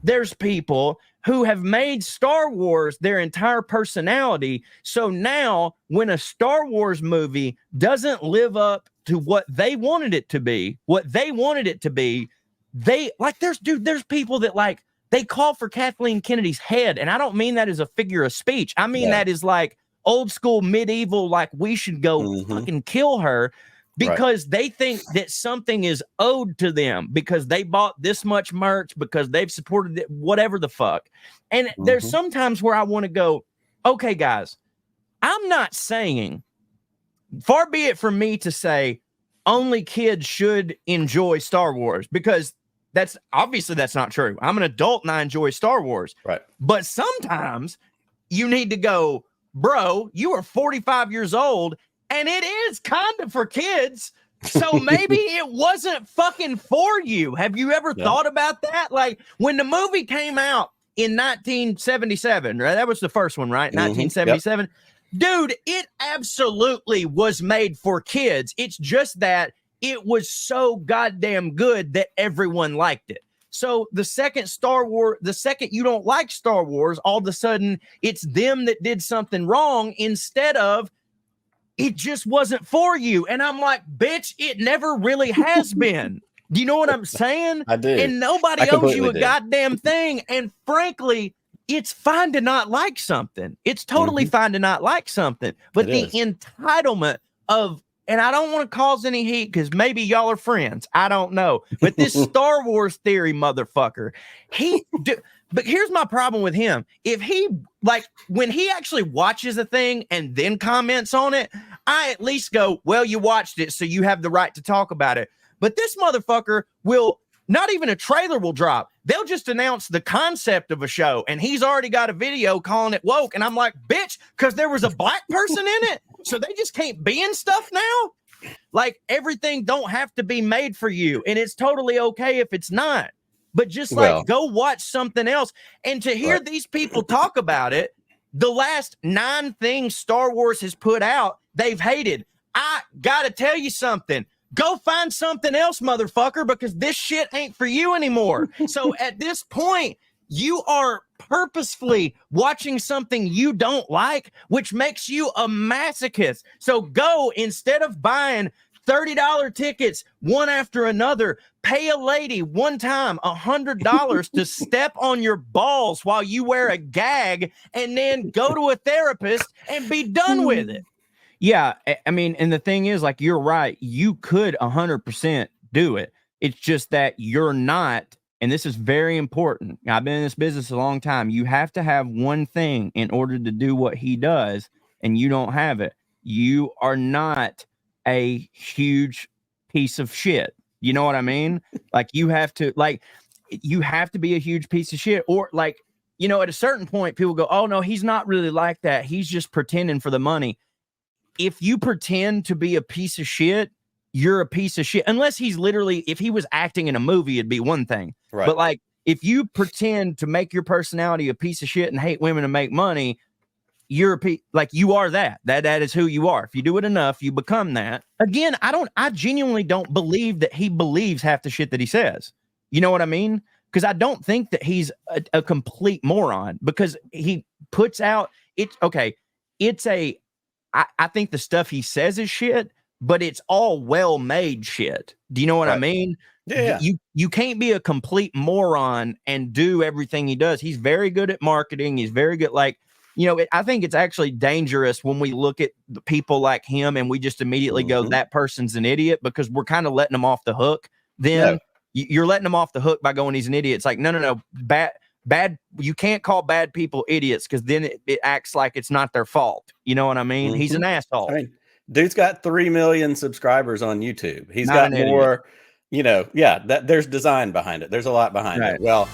there's people who have made Star Wars their entire personality. So now when a Star Wars movie doesn't live up to what they wanted it to be, they like, there's people that like, they call for Kathleen Kennedy's head. And I don't mean that as a figure of speech. I mean, that is like old school medieval, like we should go fucking kill her. Because they think that something is owed to them because they bought this much merch, because they've supported it, whatever the fuck. And there's sometimes where I want to go, okay, guys, I'm not saying, far be it from me to say only kids should enjoy Star Wars, because that's not true. I'm an adult and I enjoy Star Wars. Right. But sometimes you need to go, bro, you are 45 years old and it is kind of for kids. So maybe it wasn't fucking for you. Have you ever thought about that? Like when the movie came out in 1977, right? That was the first one, right? 1977. Dude, it absolutely was made for kids. It's just that it was so goddamn good that everyone liked it. So the second you don't like Star Wars, all of a sudden it's them that did something wrong instead of it just wasn't for you. And I'm like, bitch, it never really has been. Do you know what I'm saying? I do. And nobody owes you a goddamn thing. And frankly, it's fine to not like something. It's totally fine to not like something. But the entitlement of, and I don't want to cause any heat because maybe y'all are friends. I don't know. But this Star Wars theory motherfucker, but here's my problem with him. If he, like, when he actually watches a thing and then comments on it, I at least go, well, you watched it, so you have the right to talk about it. But this motherfucker will, not even a trailer will drop. They'll just announce the concept of a show, and he's already got a video calling it woke. And I'm like, bitch, because there was a black person in it, so they just can't be in stuff now? Like, everything don't have to be made for you, and it's totally okay if it's not. But just like, go watch something else. And to hear these people talk about it, the last 9 things Star Wars has put out, they've hated. I gotta tell you something. Go find something else, motherfucker, because this shit ain't for you anymore. So at this point, you are purposefully watching something you don't like, which makes you a masochist. So go, instead of buying $30 tickets one after another, pay a lady one time $100 to step on your balls while you wear a gag, and then go to a therapist and be done with it. Yeah, I mean, and the thing is, like, you're right. You could 100% do it. It's just that you're not, and this is very important. I've been in this business a long time. You have to have one thing in order to do what he does, and you don't have it. You are not a huge piece of shit. You know what I mean? Like, you have to be a huge piece of shit, or like, you know, at a certain point, people go, oh no, he's not really like that. He's just pretending for the money. If you pretend to be a piece of shit, you're a piece of shit. Unless he's literally, if he was acting in a movie, it'd be one thing. Right. But like, if you pretend to make your personality a piece of shit and hate women and make money, you're like, you are that. That is who you are. If you do it enough, you become that. Again, I genuinely don't believe that he believes half the shit that he says. You know what I mean? Because I don't think that he's a complete moron, because he puts out I think the stuff he says is shit, but it's all well-made shit. Do you know what I mean? Yeah. You can't be a complete moron and do everything he does. He's very good at marketing. He's very good. Like, you know, I think it's actually dangerous when we look at the people like him and we just immediately go, that person's an idiot, because we're kind of letting him off the hook. Then you're letting him off the hook by going, he's an idiot. It's like, no. Bad. You can't call bad people idiots, because then it acts like it's not their fault. You know what I mean? He's an asshole. I mean, dude's got 3 million subscribers on YouTube. He's got more, you know, there's design behind it. There's a lot behind it. Well,